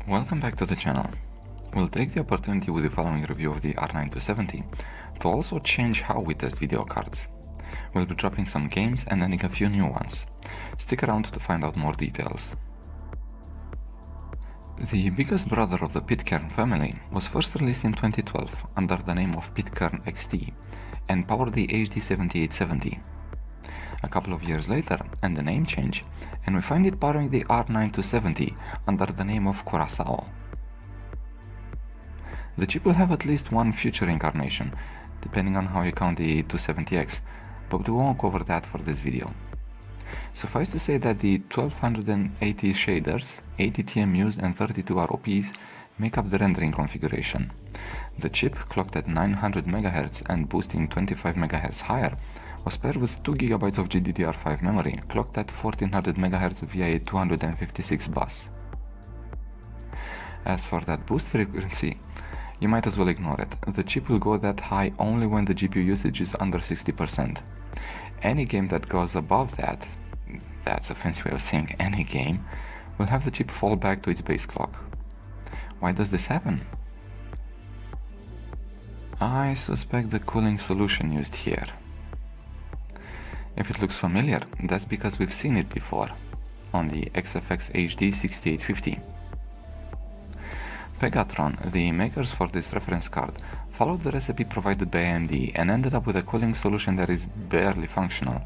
Welcome back to the channel. We'll take the opportunity with the following review of the R9 to 70 to also change how we test video cards. We'll be dropping some games and adding a few new ones. Stick around to find out more details. The biggest brother of the Pitcairn family was first released in 2012 under the name of Pitcairn XT and powered the HD 7870. A couple of years later, and the name change, and we find it powering the R9 to 70 under the name of Curaçao. The chip will have at least one future incarnation, depending on how you count the 270X, but we won't cover that for this video. Suffice to say that the 1280 shaders, 80 TMUs and 32 ROPs make up the rendering configuration. The chip, clocked at 900 MHz and boosting 25 MHz higher, was paired with 2 GB of GDDR5 memory, clocked at 1400 MHz via a 256 bus. As for that boost frequency, you might as well ignore it. The chip will go that high only when the GPU usage is under 60%. Any game that goes above that, that's a fancy way of saying any game, will have the chip fall back to its base clock. Why does this happen? I suspect the cooling solution used here. If it looks familiar, that's because we've seen it before, on the XFX HD 6850. Pegatron, the makers for this reference card, followed the recipe provided by AMD and ended up with a cooling solution that is barely functional,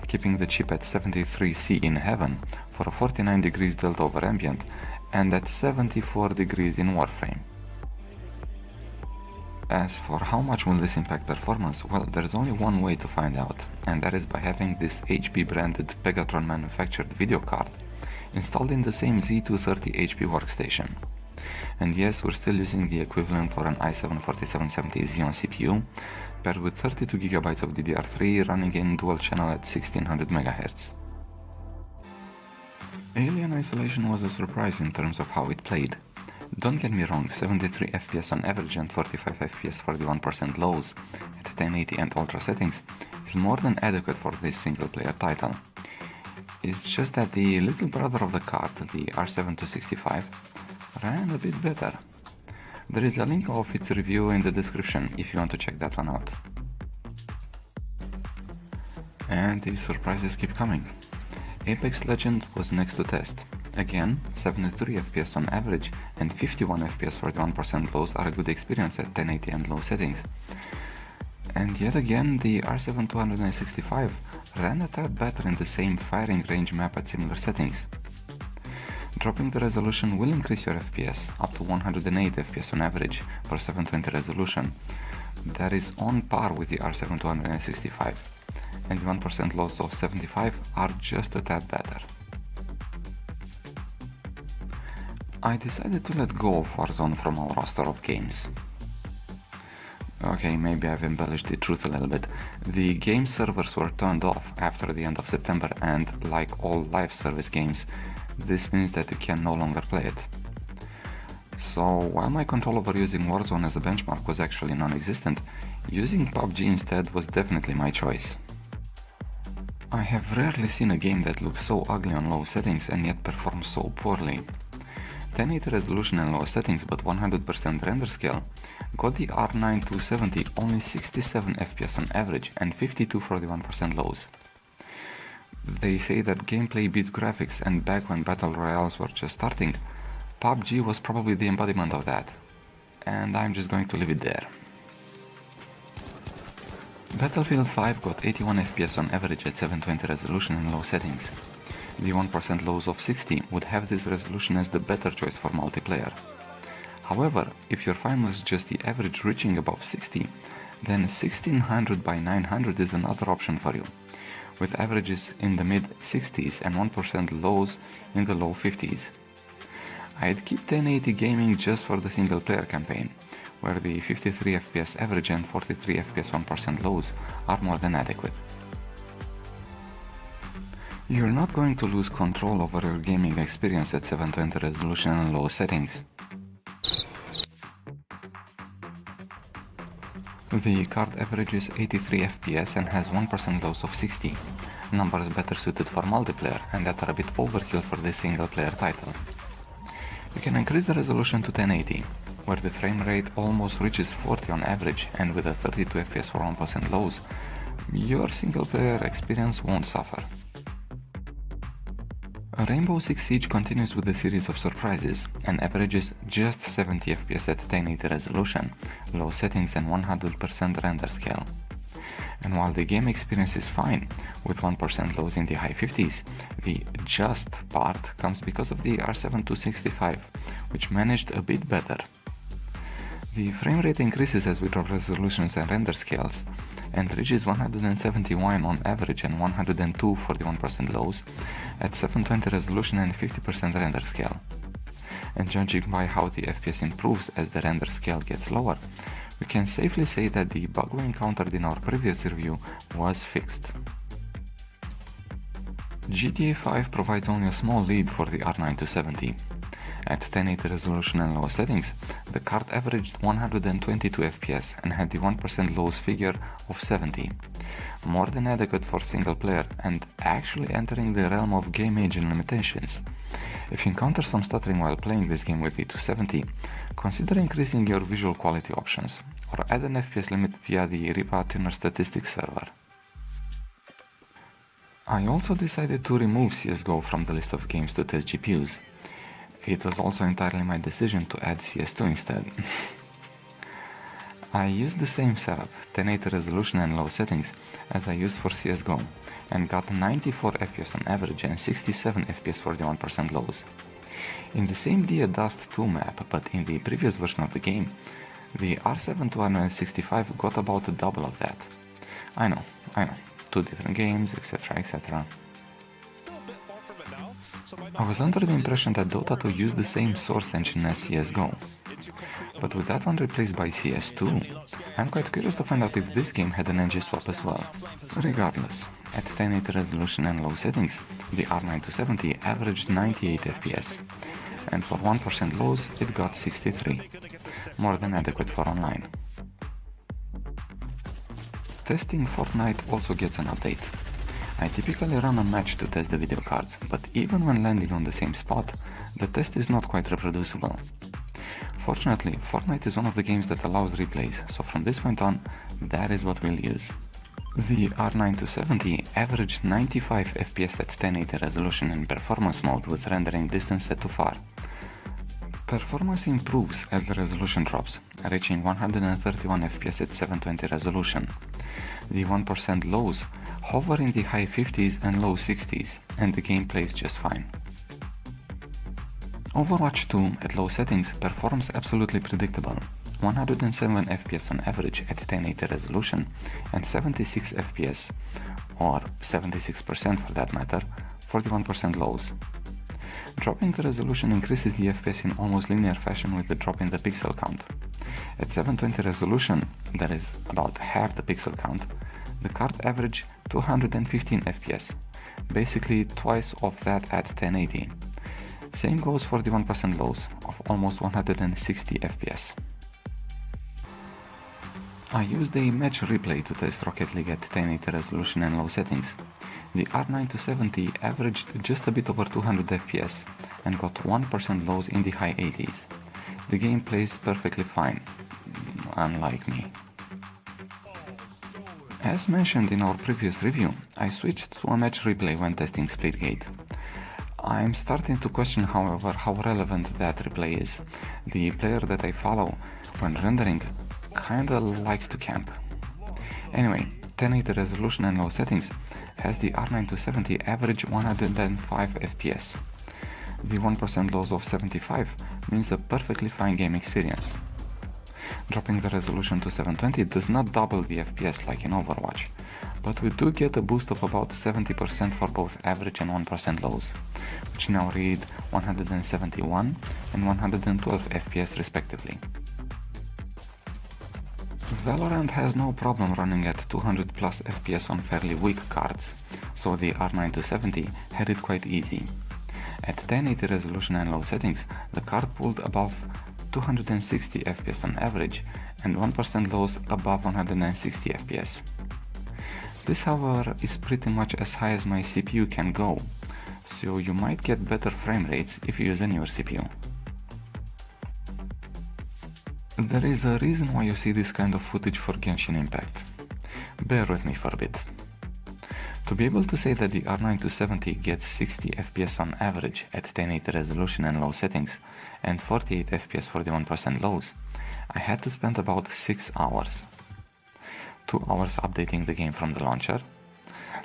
keeping the chip at 73°C in heaven for a 49 degrees delta over ambient and at 74 degrees in Warframe. As for how much will this impact performance, well, there's only one way to find out, and that is by having this HP branded Pegatron manufactured video card installed in the same Z230 HP workstation. And yes, we're still using the equivalent for an i7-4770 Xeon CPU, paired with 32 GB of DDR3 running in dual channel at 1600 MHz. Alien Isolation was a surprise in terms of how it played. Don't get me wrong, 73 FPS on average and 45 FPS for the 1% lows at 1080 and ultra settings is more than adequate for this single player title. It's just that the little brother of the card, the R7-265, ran a bit better. There is a link of its review in the description if you want to check that one out. And the surprises keep coming. Apex Legend was next to test. Again, 73 FPS on average and 51 FPS for the 1% lows are a good experience at 1080 and low settings. And yet again, the R7-265 ran a tad better in the same firing range map at similar settings. Dropping the resolution will increase your FPS up to 108 FPS on average for 720 resolution. That is on par with the R7-265, and the 1% lows of 75 are just a tad better. I decided to let go of Warzone from our roster of games. Okay, maybe I've embellished the truth a little bit. The game servers were turned off after the end of September, and like all live service games, this means that you can no longer play it. So while my control over using Warzone as a benchmark was actually non-existent, using PUBG instead was definitely my choice. I have rarely seen a game that looks so ugly on low settings and yet performs so poorly. 1080 resolution and low settings but 100% render scale got the R9 270 only 67 FPS on average and 52 for the 1% lows. They say that gameplay beats graphics, and back when battle royales were just starting, PUBG was probably the embodiment of that. And I'm just going to leave it there. Battlefield 5 got 81 FPS on average at 720 resolution and low settings. The 1% lows of 60 would have this resolution as the better choice for multiplayer. However, if you're fine with just the average reaching above 60, then 1600 by 900 is another option for you, with averages in the mid 60s and 1% lows in the low 50s. I'd keep 1080 gaming just for the single player campaign, where the 53 FPS average and 43 FPS 1% lows are more than adequate. You're not going to lose control over your gaming experience at 720 resolution and low settings. The card averages 83 FPS and has 1% lows of 60, numbers better suited for multiplayer and that are a bit overkill for this single player title. You can increase the resolution to 1080, where the frame rate almost reaches 40 on average, and with a 32 FPS for 1% lows, your single player experience won't suffer. Rainbow Six Siege continues with a series of surprises and averages just 70 FPS at 1080 resolution, low settings and 100% render scale. And while the game experience is fine, with 1% lows in the high 50s, the just part comes because of the R7-265, which managed a bit better. The frame rate increases as we drop resolutions and render scales, and reaches 171 on average and 102 for the 1% lows at 720 resolution and 50% render scale. And judging by how the FPS improves as the render scale gets lower, we can safely say that the bug we encountered in our previous review was fixed. GTA 5 provides only a small lead for the R9 to 70. At 1080 resolution and low settings, the card averaged 122 FPS and had the 1% lows figure of 70. More than adequate for single player and actually entering the realm of game age and limitations. If you encounter some stuttering while playing this game with the 270, consider increasing your visual quality options or add an FPS limit via the Riva Tuner Statistics server. I also decided to remove CSGO from the list of games to test GPUs. It was also entirely my decision to add CS2 instead. I used the same setup, 1080 resolution and low settings, as I used for CSGO, and got 94 FPS on average and 67 FPS for the 1% lows. In the same Dia Dust 2 map, but in the previous version of the game, the R7-265 got about double of that. I know, 2 different games, etc, etc. I was under the impression that Dota 2 used the same source engine as CSGO, but with that one replaced by CS2, I'm quite curious to find out if this game had an engine swap as well. Regardless, at 1080 resolution and low settings, the R9 to 70 averaged 98 FPS, and for 1% lows it got 63, more than adequate for online. Testing Fortnite also gets an update. I typically run a match to test the video cards, but even when landing on the same spot, the test is not quite reproducible. Fortunately, Fortnite is one of the games that allows replays, so from this point on, that is what we'll use. The R9 to 70 averaged 95 FPS at 1080 resolution in performance mode with rendering distance set to far. Performance improves as the resolution drops, reaching 131 FPS at 720 resolution. The 1% lows hover in the high 50s and low 60s, and the game plays just fine. Overwatch 2 at low settings performs absolutely predictable, 107 FPS on average at 1080 resolution and 76 FPS, or 76% for that matter, for the 1% lows. Dropping the resolution increases the FPS in almost linear fashion with the drop in the pixel count. At 720 resolution, that is about half the pixel count, the card averaged 215 FPS, basically twice of that at 1080. Same goes for the 1% lows of almost 160 FPS. I used a match replay to test Rocket League at 1080 resolution and low settings. The R9 to 70 averaged just a bit over 200 FPS and got 1% lows in the high 80s. The game plays perfectly fine, unlike me. As mentioned in our previous review, I switched to a match replay when testing Splitgate. I'm starting to question, however, how relevant that replay is. The player that I follow when rendering kinda likes to camp. Anyway, 1080 resolution and low settings has the R9 to 70 average 105 FPS. The 1% lows of 75 means a perfectly fine game experience. Dropping the resolution to 720 does not double the FPS like in Overwatch, but we do get a boost of about 70% for both average and 1% lows, which now read 171 and 112 FPS respectively. Valorant has no problem running at 200 plus FPS on fairly weak cards, so the R9 to 70 had it quite easy. At 1080 resolution and low settings, the card pulled above 260 FPS on average and 1% lows above 160 FPS. This, however, is pretty much as high as my CPU can go, so you might get better frame rates if you use a newer CPU. There is a reason why you see this kind of footage for Genshin Impact. Bear with me for a bit. To be able to say that the R9 270 gets 60 FPS on average at 1080 resolution and low settings, and 48 FPS for the 1% lows, I had to spend about 6 hours. 2 hours updating the game from the launcher,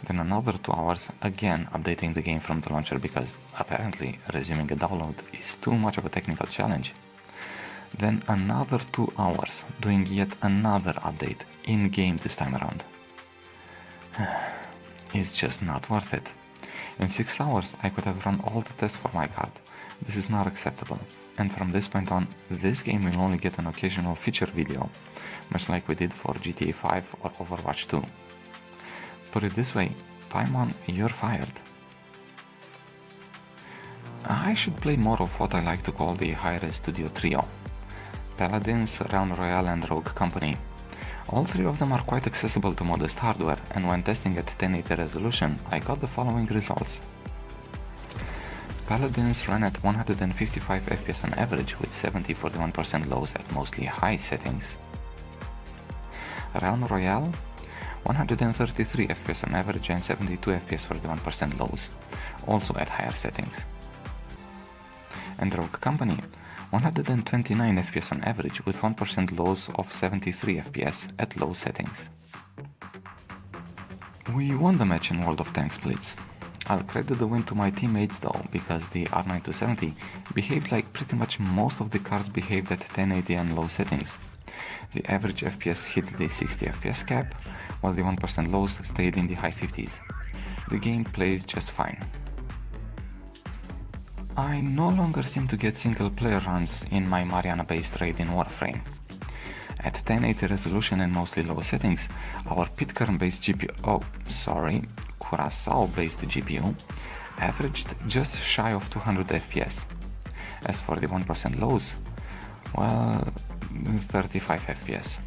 then another 2 hours again updating the game from the launcher because apparently resuming a download is too much of a technical challenge. Then another 2 hours doing yet another update in-game this time around. It's just not worth it. In 6 hours I could have run all the tests for my card. This is not acceptable, and from this point on, this game will only get an occasional feature video, much like we did for GTA 5 or Overwatch 2. Put it this way, Paimon, you're fired. I should play more of what I like to call the HiRez Studio Trio. Paladins, Royale and Rogue Company. All three of them are quite accessible to modest hardware, and when testing at 1080 resolution, I got the following results. Paladins ran at 155 FPS on average with 70-41% lows at mostly high settings. Royale, 133 FPS on average and 72 FPS for the 1% lows, also at higher settings. And Rogue Company, 129 FPS on average with 1% lows of 73 FPS at low settings. We won the match in World of Tanks Blitz. I'll credit the win to my teammates though, because the R9 270 behaved like pretty much most of the cards behaved at 1080 and low settings. The average FPS hit the 60 FPS cap, while the 1% lows stayed in the high 50s. The game plays just fine. I no longer seem to get single player runs in my Mariana-based raid in Warframe. At 1080 resolution and mostly low settings, our Pitcairn-based Curaçao-based GPU averaged just shy of 200 FPS. As for the 1% lows, well, 35 FPS.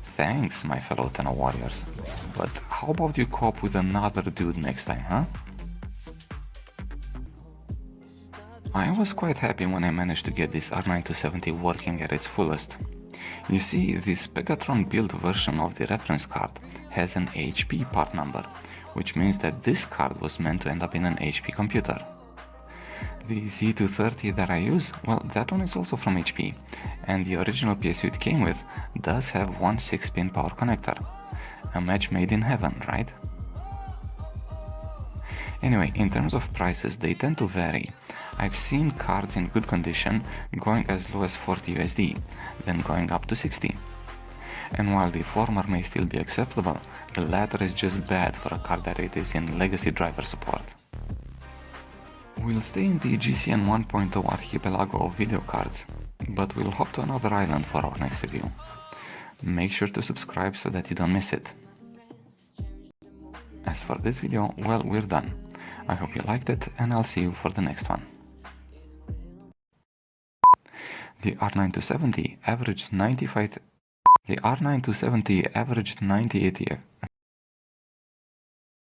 Thanks, my fellow Tenno warriors, but how about you cope with another dude next time, huh? I was quite happy when I managed to get this R9 270 working at its fullest. You see, this Pegatron build version of the reference card has an HP part number, which means that this card was meant to end up in an HP computer. The Z230 that I use, well, that one is also from HP, and the original PSU it came with does have one 6-pin power connector. A match made in heaven, right? Anyway, in terms of prices, they tend to vary. I've seen cards in good condition going as low as 40 USD, then going up to 60. And while the former may still be acceptable, the latter is just bad for a card that it is in legacy driver support. We'll stay in the GCN 1.0 archipelago of video cards, but we'll hop to another island for our next review. Make sure to subscribe so that you don't miss it. As for this video, well, we're done. I hope you liked it, and I'll see you for the next one. The R9 270 averaged 98